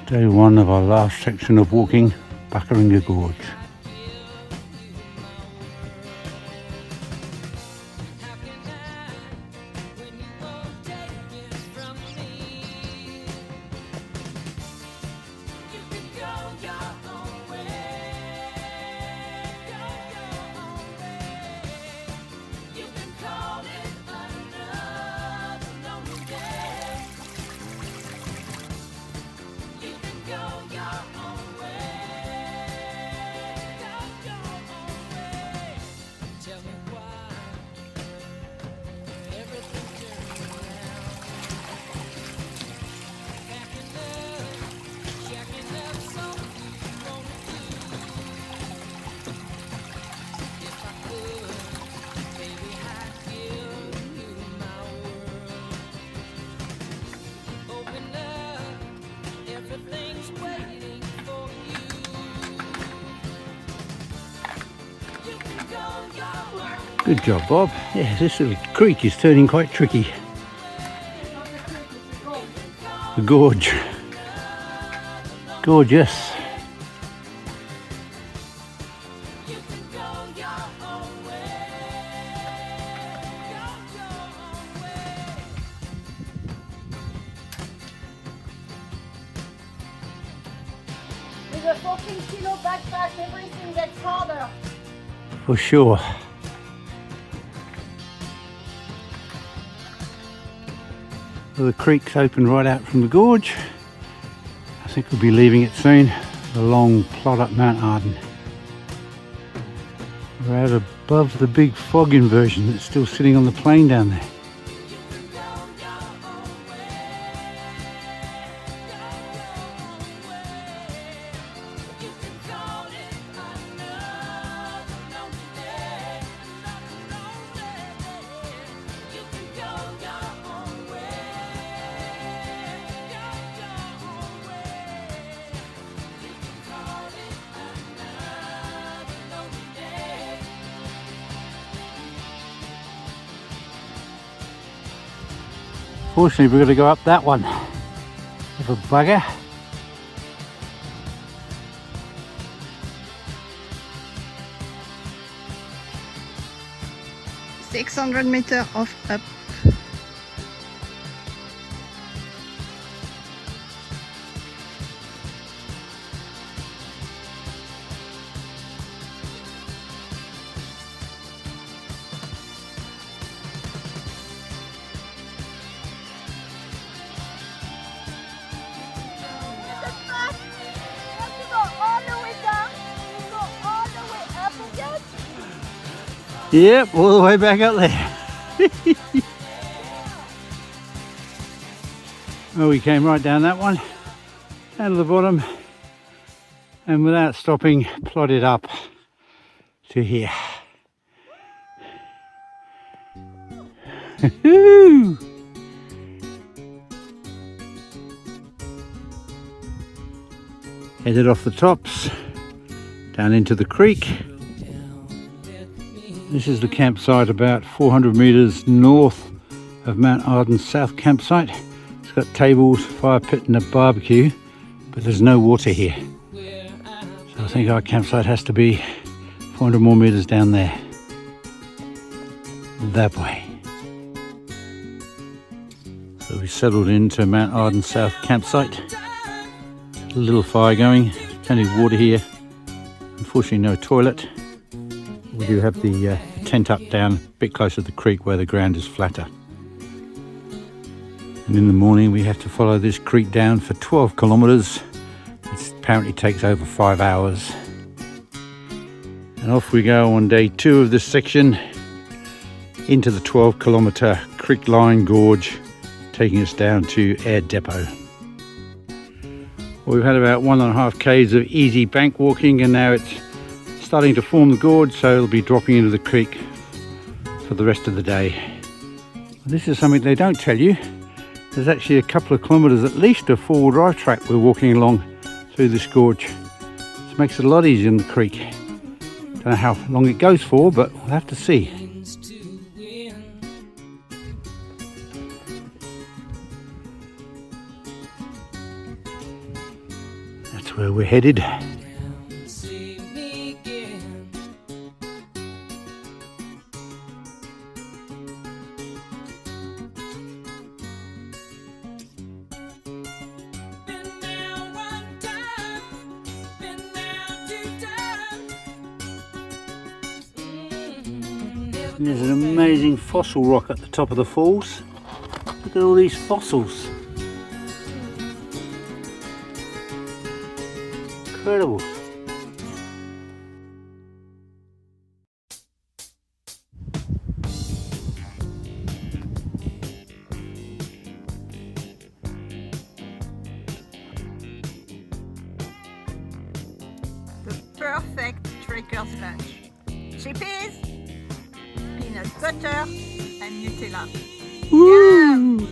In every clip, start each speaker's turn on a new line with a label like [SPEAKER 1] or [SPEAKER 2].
[SPEAKER 1] Day one of our last section of walking Buckariga Gorge. Good job, Bob. Yeah, this little creek is turning quite tricky. The gorge. Gorgeous.
[SPEAKER 2] With a 14-kilo backpack, everything gets harder.
[SPEAKER 1] For sure. Well, the creek's open right out from the gorge. I think we'll be leaving it soon. The long plod up Mount Arden. We're out above the big fog inversion that's still sitting on the plain down there. Fortunately, we're going to go up that one. Have a bugger.
[SPEAKER 2] $600 of up.
[SPEAKER 1] Yep, all the way back up there. Well, we came right down that one, down to the bottom, and without stopping, plodded up to here. Headed off the tops, down into the creek. This is the campsite about 400 metres north of Mount Arden's south campsite. It's got tables, fire pit and a barbecue, but there's no water here. So I think our campsite has to be 400 more metres down there. That way. So we settled into Mount Arden's south campsite. A little fire going, plenty of water here. Unfortunately no toilet. We do have the tent up down a bit closer to the creek where the ground is flatter. And in the morning we have to follow this creek down for 12 kilometres. It apparently takes over 5 hours. And off we go on day 2 of this section into the 12-kilometre creek line gorge, taking us down to Air Depot. Well, we've had about 1.5 k's of easy bank walking, and now it's starting to form the gorge, so it'll be dropping into the creek for the rest of the day. This is something they don't tell you. There's actually a couple of kilometres at least of four-wheel drive track we're walking along through this gorge. This makes it a lot easier in the creek. Don't know how long it goes for, but we'll have to see. That's where we're headed. There's an amazing fossil rock at the top of the falls. Look at all these fossils. Incredible.
[SPEAKER 2] The perfect trekker's lunch. Chippies, peanut butter, and Nutella.
[SPEAKER 1] Woo!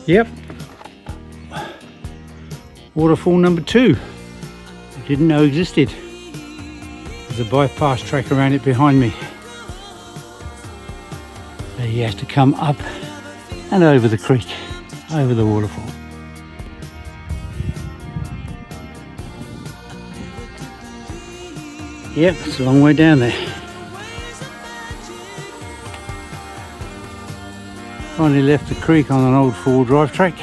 [SPEAKER 1] Yep. Waterfall number 2. I didn't know existed. There's a bypass track around it behind me. So you have to come up and over the creek, over the waterfall. Yep, it's a long way down there. Finally left the creek on an old 4-wheel drive track.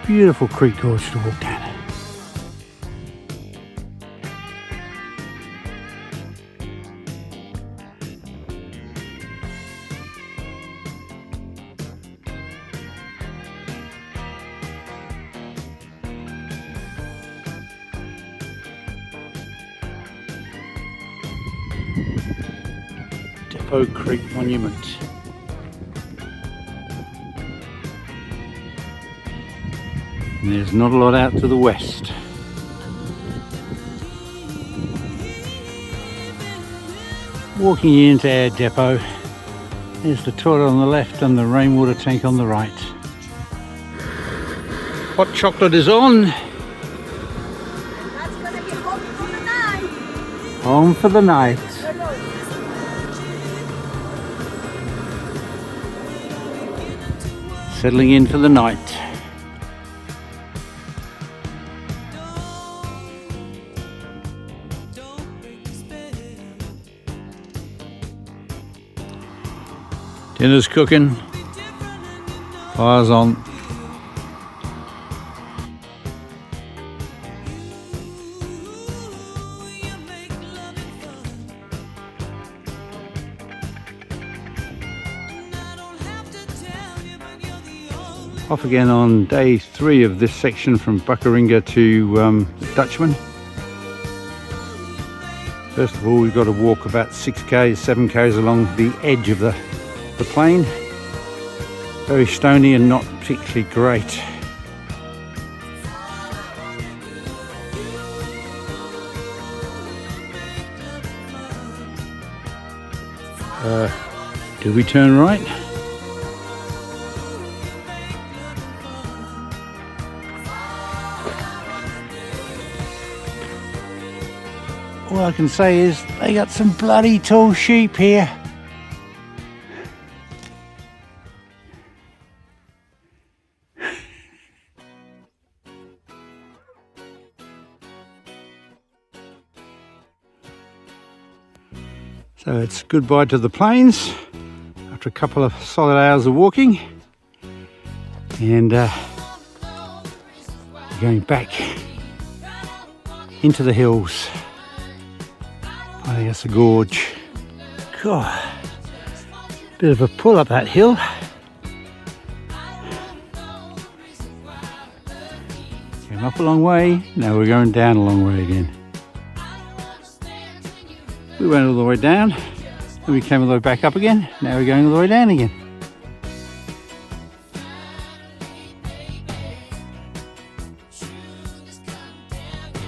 [SPEAKER 1] Beautiful creek gorge to walk down. Depot Creek Monument. And there's not a lot out to the west. Walking into our depot, there's the toilet on the left and the rainwater tank on the right. Hot chocolate is on.
[SPEAKER 2] That's gonna be home for the night.
[SPEAKER 1] Home for the night. Settling in for the night. Dinner's cooking, fire's on. Off again on day 3 of this section from Buckariga to Dutchman. First of all, we've got to walk about 6k's, 7k's along the edge of the plain. Very stony and not particularly great. Do we turn right? All I can say is they got some bloody tall sheep here. So it's goodbye to the plains after a couple of solid hours of walking, and going back into the hills. I think that's a gorge. God, bit of a pull up that hill. Came up a long way, now we're going down a long way again. We went all the way down, and we came all the way back up again. Now we're going all the way down again.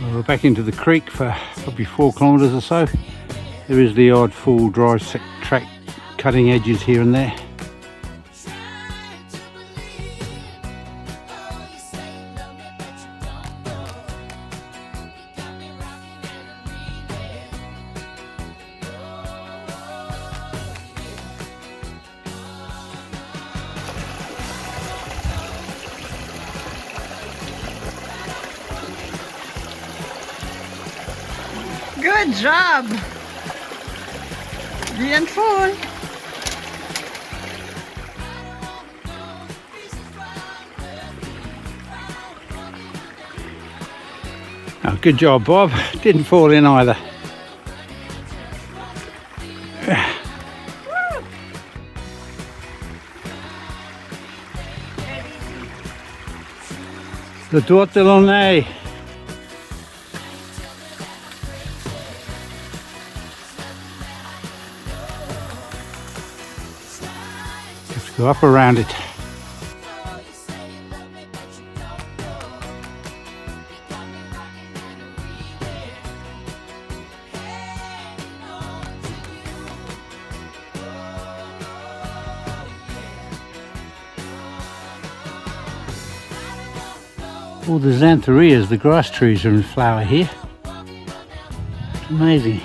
[SPEAKER 1] Well, we're back into the creek for probably 4 kilometres or so. There is the odd full drive track cutting edges here and there.
[SPEAKER 3] Good job! Bien fall.
[SPEAKER 1] Oh, good job, Bob. Didn't fall in either. Le doigt de l'année. Let's go up around it. All the xantharias, the grass trees, are in flower here. It's amazing.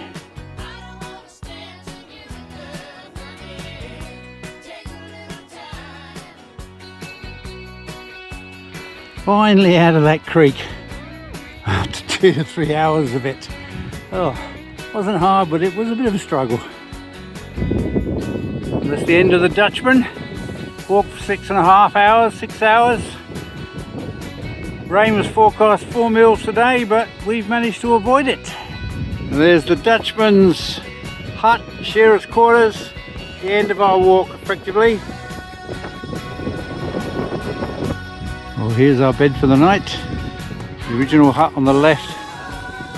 [SPEAKER 1] Finally out of that creek after 2 to 3 hours of it. Oh, wasn't hard, but it was a bit of a struggle. That's the end of the Dutchman. Walked for 6.5 hours, 6 hours. Rain was forecast 4 mils today, but we've managed to avoid it. And there's the Dutchman's hut, shearer's quarters, the end of our walk effectively. Well, here's our bed for the night. The original hut on the left,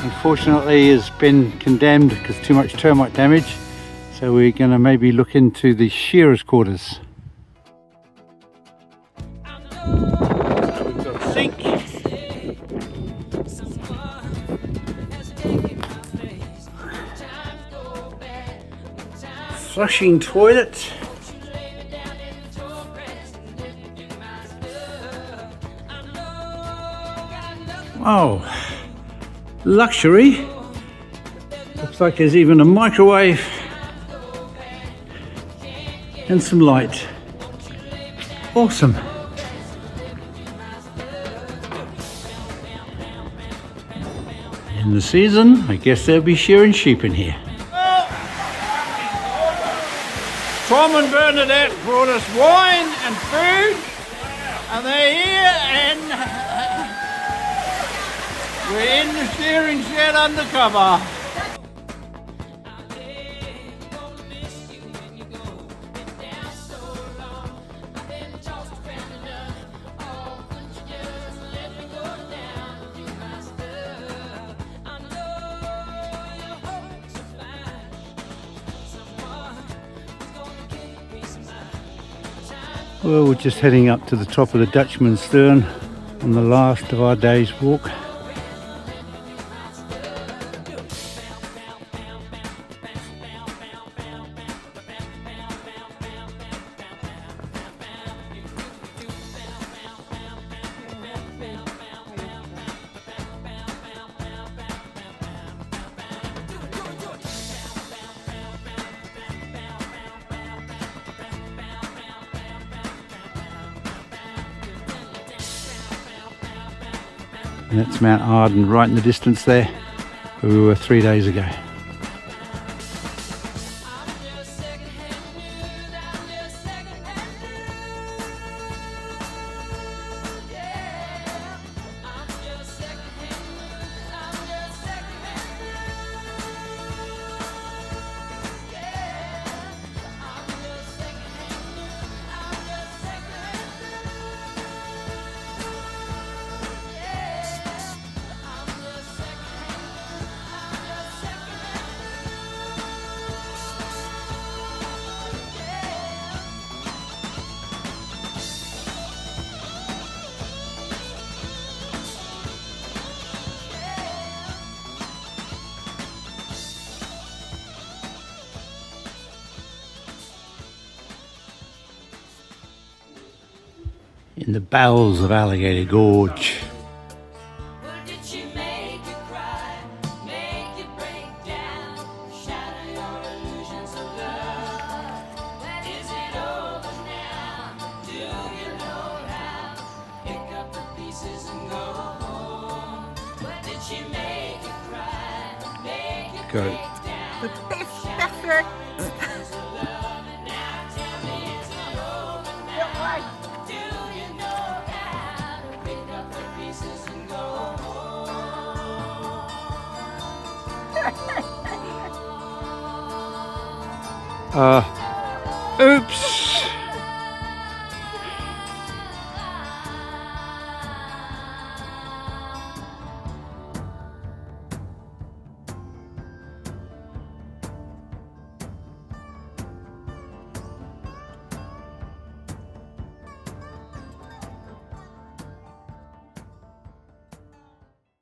[SPEAKER 1] unfortunately, has been condemned because too much termite damage. So we're going to maybe look into the shearer's quarters. We've got a sink. Flushing toilet. Oh, luxury. Looks like there's even a microwave and some light. Awesome. In the season, I guess they'll be shearing sheep in here. Tom and Bernadette brought us wine and food, and they're here, and we're in the steering shed undercover. Well, we're just heading up to the top of the Dutchman's Stern on the last of our day's walk. And that's Mount Arden right in the distance there, where we were 3 days ago. in the bowels of Alligator Gorge. Go.
[SPEAKER 3] Perfect.
[SPEAKER 1] Oops.